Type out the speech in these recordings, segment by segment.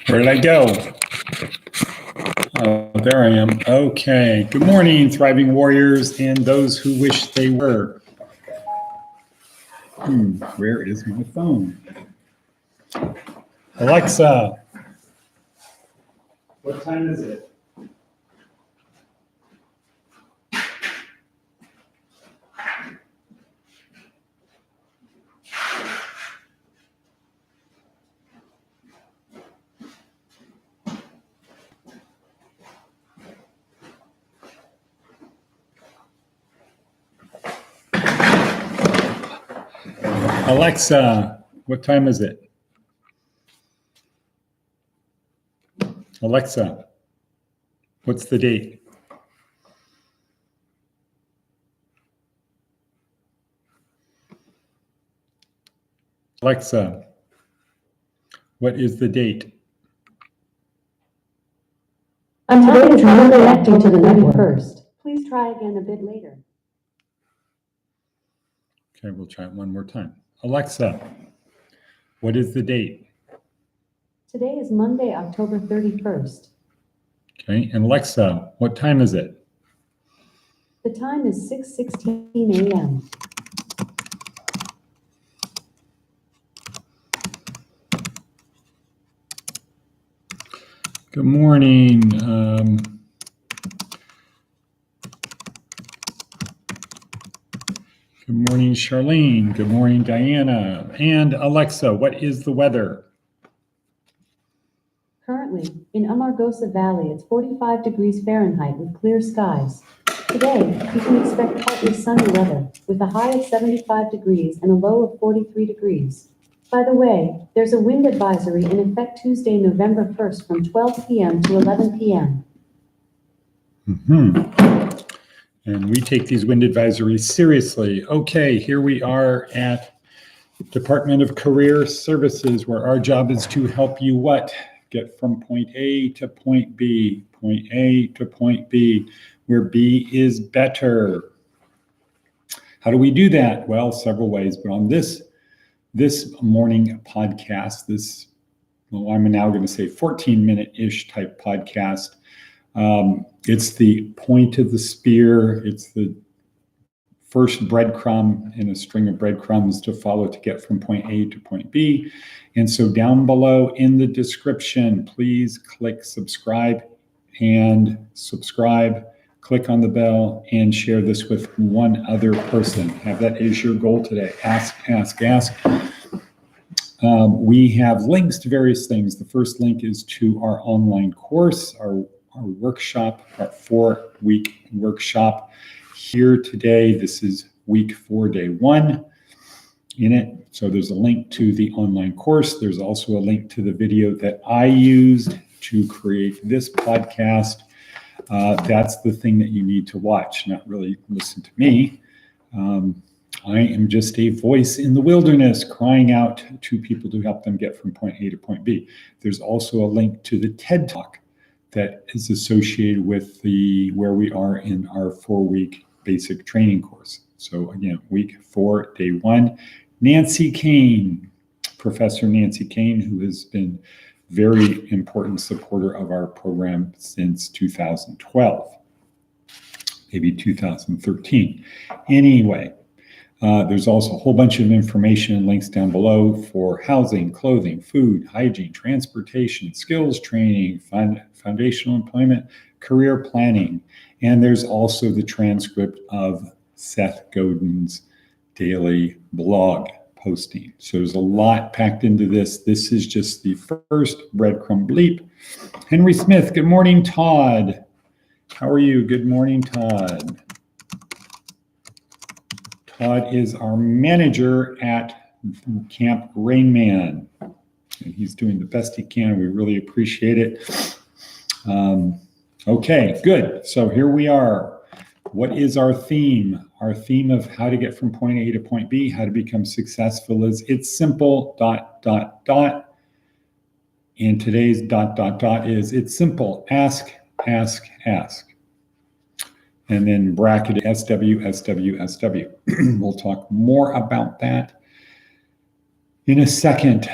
Where did I go? Oh, there I am. Okay. Good morning, thriving warriors and those who wish they were. Where is my phone? Alexa, what time is it? Alexa, what time is it? Alexa, what's the date? Alexa, what is the date? I'm having trouble connecting to the network first. Please try again a bit later. Okay, we'll try it one more time. Alexa, what is the date? Today is Monday, October 31st. Okay, and Alexa, what time is it? The time is 6:16 a.m. Good morning. Good morning, Charlene. Good morning, Diana. And Alexa, what is the weather? Currently, in Amargosa Valley, it's 45 degrees Fahrenheit with clear skies. Today, you can expect partly sunny weather with a high of 75 degrees and a low of 43 degrees. By the way, there's a wind advisory in effect Tuesday, November 1st from 12 p.m. to 11 p.m. And we take these wind advisories seriously. Okay, here we are at Department of Career Services, where our job is to help you what? Get from point A to point B, point A to point B, where B is better. How do we do that? Well, several ways, but on this morning podcast, I'm now going to say 14-minute-ish type podcast. It's the point of the spear. It's the first breadcrumb in a string of breadcrumbs to follow to get from point A to point B. And so down below in the description, please click subscribe, click on the bell, and share this with one other person. Have that as your goal today. Ask. We have links to various things. The first link is to our online course, our workshop, our 4-week workshop here today. This is week 4, day 1 in it. So there's a link to the online course. There's also a link to the video that I used to create this podcast. That's the thing that you need to watch, not really listen to me. I am just a voice in the wilderness crying out to people to help them get from point A to point B. There's also a link to the TED Talk that is associated with where we are in our 4-week basic training course. So again, week 4, day 1, Nancy Kane, Professor Nancy Kane, who has been very important supporter of our program since 2012, maybe 2013. Anyway, there's also a whole bunch of information and links down below for housing, clothing, food, hygiene, transportation, skills training, foundational employment, career planning. And there's also the transcript of Seth Godin's daily blog posting. So there's a lot packed into this. This is just the first breadcrumb bleep. Henry Smith, good morning, Todd. How are you? Good morning, Todd. Todd is our manager at Camp Rain Man, and he's doing the best he can. We really appreciate it. Okay, good. So here we are. What is our theme? Our theme of how to get from point A to point B, how to become successful is it's simple, ... And today's ... is it's simple, ask. And then bracketed SW. We'll talk more about that in a second.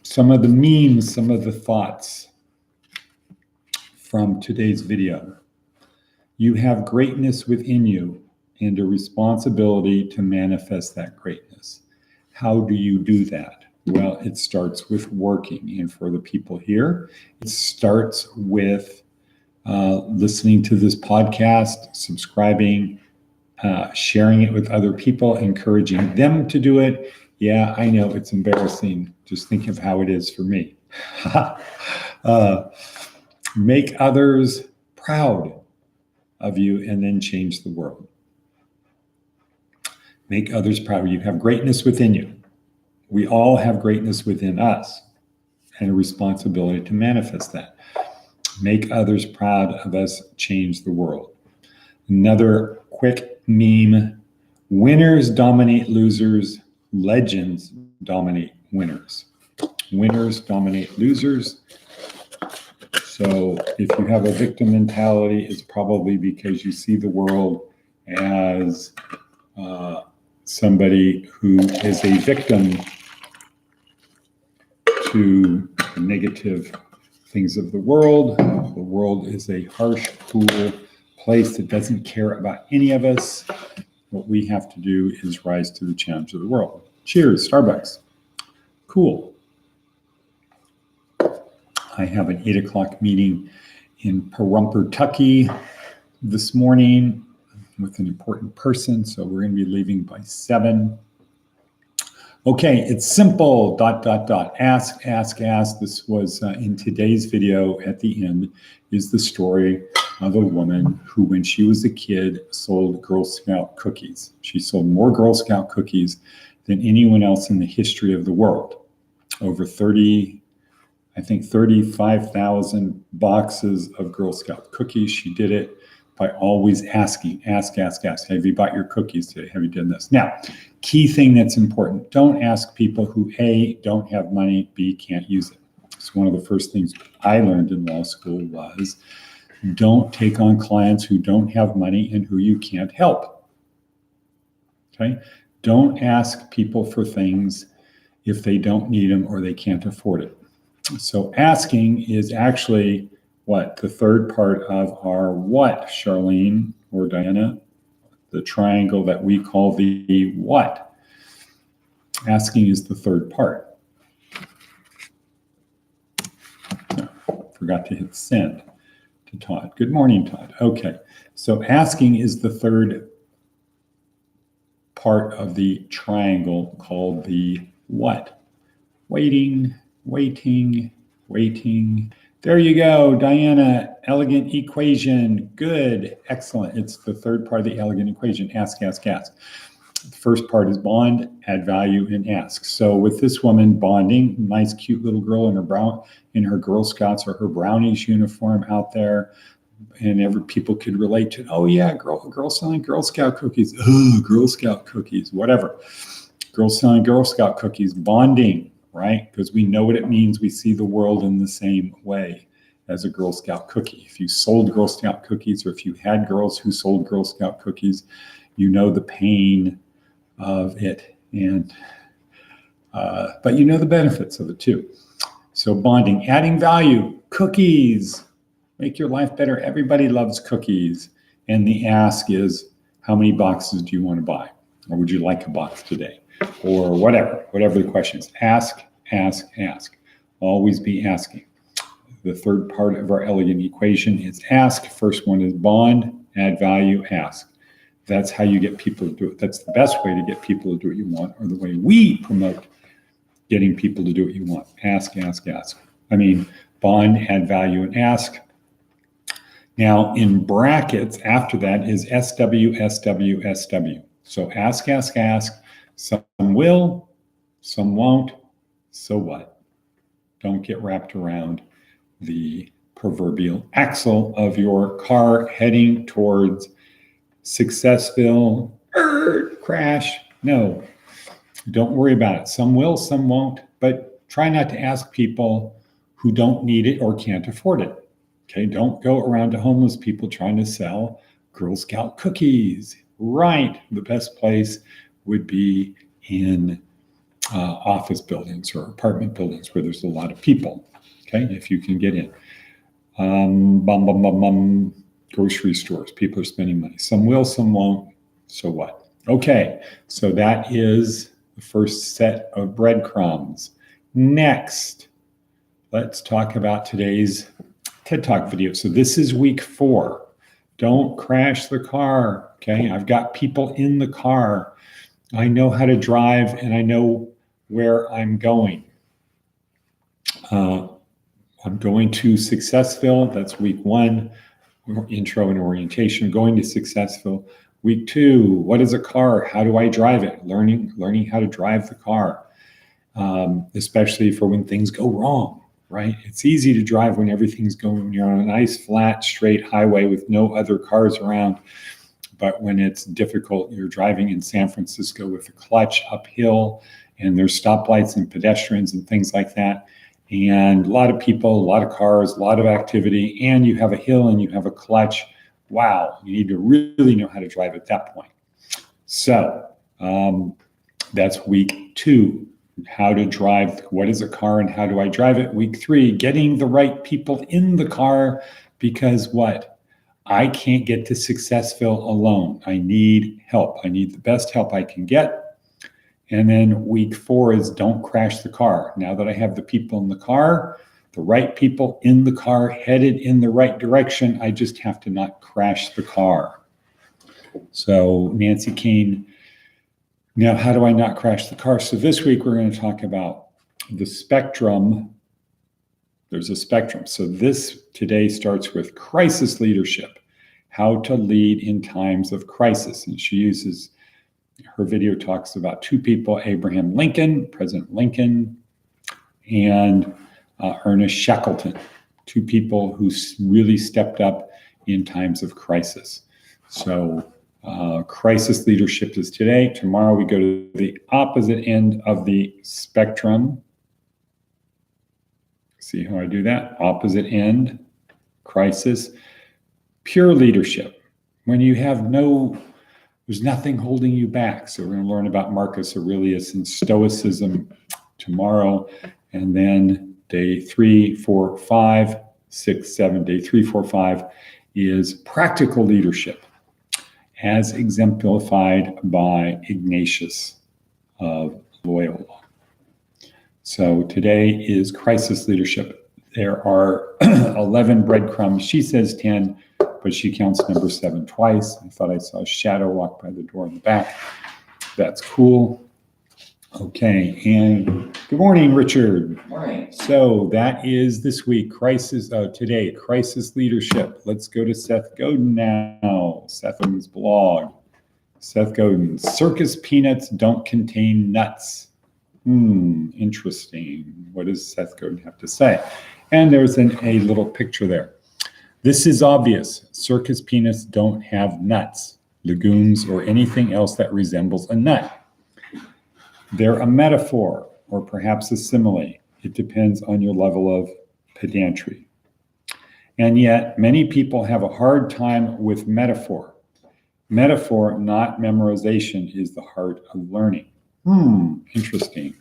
some of the memes, some of the thoughts from today's video. You have greatness within you and a responsibility to manifest that greatness. How do you do that? Well, it starts with working. And for the people here, it starts with listening to this podcast, subscribing, sharing it with other people, encouraging them to do it. Yeah, I know it's embarrassing. Just think of how it is for me. Make others proud of you and then change the world. Make others proud. You have greatness within you. We all have greatness within us and a responsibility to manifest that. Make others proud of us, change the world. Another quick meme: winners dominate losers, legends dominate winners. Winners dominate losers. So if you have a victim mentality, it's probably because you see the world as somebody who is a victim to negative things of the world. The world is a harsh, cruel place that doesn't care about any of us. What we have to do is rise to the challenge of the world. Cheers, Starbucks. Cool. I have an 8 o'clock meeting in Pahrump this morning with an important person, so we're going to be leaving by 7. Okay, it's simple, ... Ask, ask, ask. This was in today's video at the end, is the story of a woman who, when she was a kid, sold Girl Scout cookies. She sold more Girl Scout cookies than anyone else in the history of the world. Over 35,000 boxes of Girl Scout cookies. She did it by always asking, ask. Have you bought your cookies today? Have you done this? Now, key thing that's important, don't ask people who A, don't have money, B, can't use it. So one of the first things I learned in law school was don't take on clients who don't have money and who you can't help. Okay? Don't ask people for things if they don't need them or they can't afford it. So asking is actually what? The third part of our what, Charlene or Diana? The triangle that we call the what. Asking is the third part. Forgot to hit send to Todd. Good morning, Todd. Okay, so asking is the third part of the triangle called the what. Waiting. There you go, Diana, elegant equation. Good, excellent. It's the third part of the elegant equation, ask. The first part is bond, add value, and ask. So with this woman bonding, nice, cute little girl in her Girl Scouts or her Brownies uniform out there, and people could relate to it. Oh yeah, girl selling Girl Scout cookies. Oh, Girl Scout cookies, whatever. Girl selling Girl Scout cookies, bonding, right? Because we know what it means. We see the world in the same way as a Girl Scout cookie. If you sold Girl Scout cookies, or if you had girls who sold Girl Scout cookies, you know the pain of it, and but you know the benefits of it too. So bonding, adding value, cookies, make your life better. Everybody loves cookies. And the ask is, how many boxes do you want to buy? Or would you like a box today? Or whatever the question is. Ask. Always be asking. The third part of our elegant equation is ask. First one is bond, add value, ask. That's how you get people to do it. That's the best way to get people to do what you want, or the way we promote getting people to do what you want. Ask. I mean, bond, add value, and ask. Now, in brackets, after that is SW. So ask. Some will, some won't. So what? Don't get wrapped around the proverbial axle of your car heading towards Successville crash. No, don't worry about it. Some will, some won't, but try not to ask people who don't need it or can't afford it. Okay, don't go around to homeless people trying to sell Girl Scout cookies. Right, the best place would be in office buildings or apartment buildings where there's a lot of people, okay, if you can get in. Grocery stores, people are spending money. Some will, some won't, so what? Okay, so that is the first set of breadcrumbs. Next, let's talk about today's TED Talk video. So this is week 4. Don't crash the car, okay? I've got people in the car. I know how to drive and I know where I'm going. I'm going to Successville. That's week 1, intro and orientation. Going to Successville. Week 2, what is a car? How do I drive it? Learning how to drive the car, especially for when things go wrong, right? It's easy to drive when everything's going, when you're on a nice, flat, straight highway with no other cars around. But when it's difficult, you're driving in San Francisco with a clutch uphill, and there's stoplights and pedestrians and things like that. And a lot of people, a lot of cars, a lot of activity, and you have a hill and you have a clutch. Wow, you need to really know how to drive at that point. So that's week 2, how to drive. What is a car and how do I drive it? Week 3, getting the right people in the car, because what? I can't get to Successville alone. I need help. I need the best help I can get. And then week 4 is don't crash the car. Now that I have the people in the car, the right people in the car headed in the right direction, I just have to not crash the car. So Nancy Kane, now how do I not crash the car? So this week we're going to talk about the spectrum. There's a spectrum. So this today starts with crisis leadership, how to lead in times of crisis. And she uses, her video talks about 2 people, Abraham Lincoln, President Lincoln, and Ernest Shackleton, 2 people who really stepped up in times of crisis. So crisis leadership is today. Tomorrow we go to the opposite end of the spectrum. See how I do that? Opposite end, crisis. Pure leadership, when you have there's nothing holding you back. So we're going to learn about Marcus Aurelius and Stoicism tomorrow. And then day 3, 4, 5, 6, 7, day 3, 4, 5 is practical leadership as exemplified by Ignatius of Loyola. So today is crisis leadership. There are 11 breadcrumbs. She says 10, but she counts number 7 twice. I thought I saw a shadow walk by the door in the back. That's cool. Okay, and good morning, Richard. Morning. So that is this week, today, crisis leadership. Let's go to Seth Godin now. Seth Godin's blog. Seth Godin, circus peanuts don't contain nuts. Interesting. What does Seth Godin have to say? And there's a little picture there. This is obvious. Circus peanuts don't have nuts, legumes, or anything else that resembles a nut. They're a metaphor, or perhaps a simile. It depends on your level of pedantry. And yet, many people have a hard time with metaphor. Metaphor, not memorization, is the heart of learning. Interesting.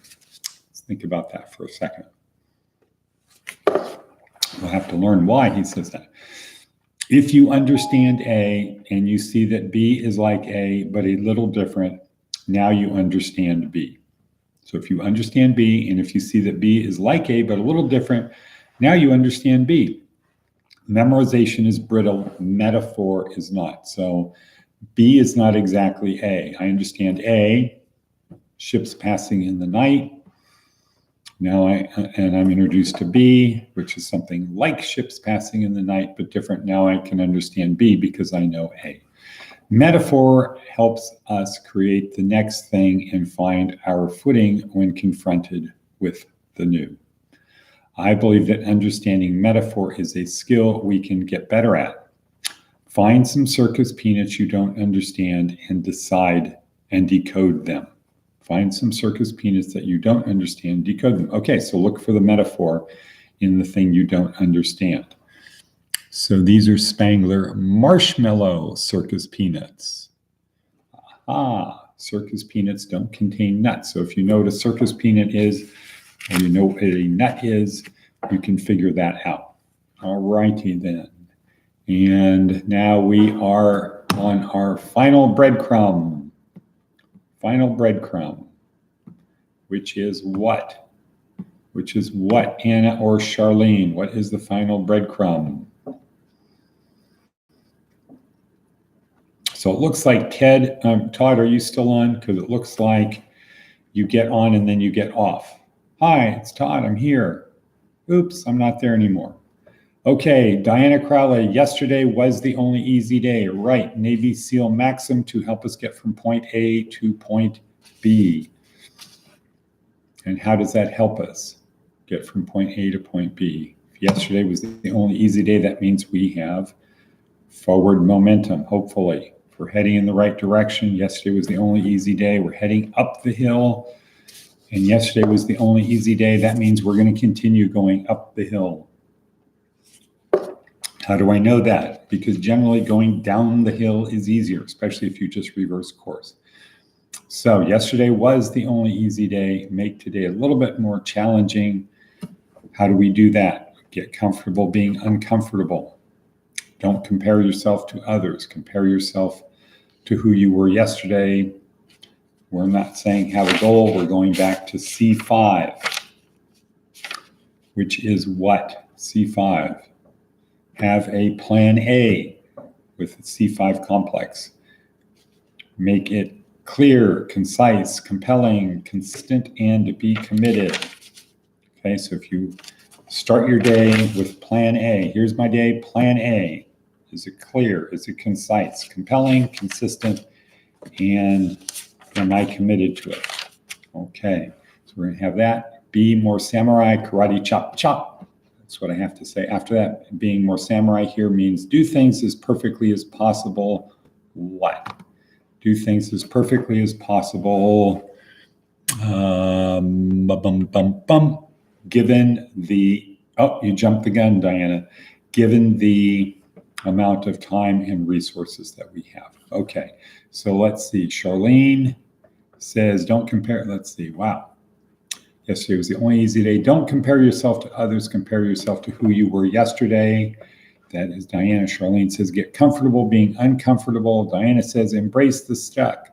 Let's think about that for a second. We'll have to learn why he says that. If you understand A and you see that B is like A, but a little different, now you understand B. So if you understand B, and if you see that B is like A, but a little different, now you understand B. Memorization is brittle, metaphor is not. So B is not exactly A. I understand A, ships passing in the night. Now I'm introduced to B, which is something like ships passing in the night, but different. Now I can understand B because I know A. Metaphor helps us create the next thing and find our footing when confronted with the new. I believe that understanding metaphor is a skill we can get better at. Find some circus peanuts you don't understand and decide and decode them. Find some circus peanuts that you don't understand, decode them. Okay, so look for the metaphor in the thing you don't understand. So these are Spangler marshmallow circus peanuts. Circus peanuts don't contain nuts. So if you know what a circus peanut is, or you know what a nut is, you can figure that out. All righty then. And now we are on our final breadcrumb. Final breadcrumb, which is what? Which is what, Anna or Charlene? What is the final breadcrumb? So it looks like Todd, are you still on? Because it looks like you get on and then you get off. Hi, it's Todd, I'm here. Oops, I'm not there anymore. Okay, Diana Crowley, yesterday was the only easy day. Right, Navy SEAL Maxim to help us get from point A to point B. And how does that help us get from point A to point B? If yesterday was the only easy day, that means we have forward momentum, hopefully. If we're heading in the right direction, yesterday was the only easy day. We're heading up the hill, and yesterday was the only easy day. That means we're going to continue going up the hill. How do I know that? Because generally going down the hill is easier, especially if you just reverse course. So yesterday was the only easy day. Make today a little bit more challenging. How do we do that? Get comfortable being uncomfortable. Don't compare yourself to others. Compare yourself to who you were yesterday. We're not saying have a goal. We're going back to C5, which is what? C5. Have a plan A with C5 complex. Make it clear, concise, compelling, consistent, and be committed. Okay, so if you start your day with plan A, here's my day, plan A. Is it clear? Is it concise, compelling, consistent, and am I committed to it? Okay, so we're gonna have that. Be more samurai, karate chop chop. That's what I have to say. After that, being more samurai here means do things as perfectly as possible. What? Do things as perfectly as possible. Given the, oh, you jumped the gun, Diana. Given the amount of time and resources that we have. Okay, so let's see. Charlene says, don't compare. Let's see. Wow. Yesterday was the only easy day. Don't compare yourself to others. Compare yourself to who you were yesterday. That is Diana. Charlene says, get comfortable being uncomfortable. Diana says, embrace the stuck.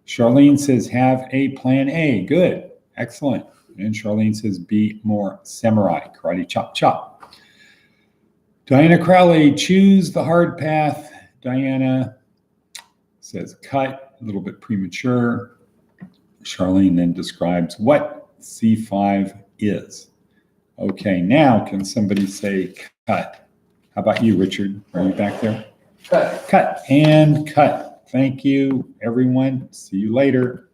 Charlene says, have a plan A. Good. Excellent. And Charlene says, be more samurai. Karate chop chop. Diana Crowley, choose the hard path. Diana says, cut. A little bit premature. Charlene then describes what C5 is. Okay, now can somebody say cut? How about you, Richard? Are you back there? Cut. Cut and cut. Thank you, everyone. See you later.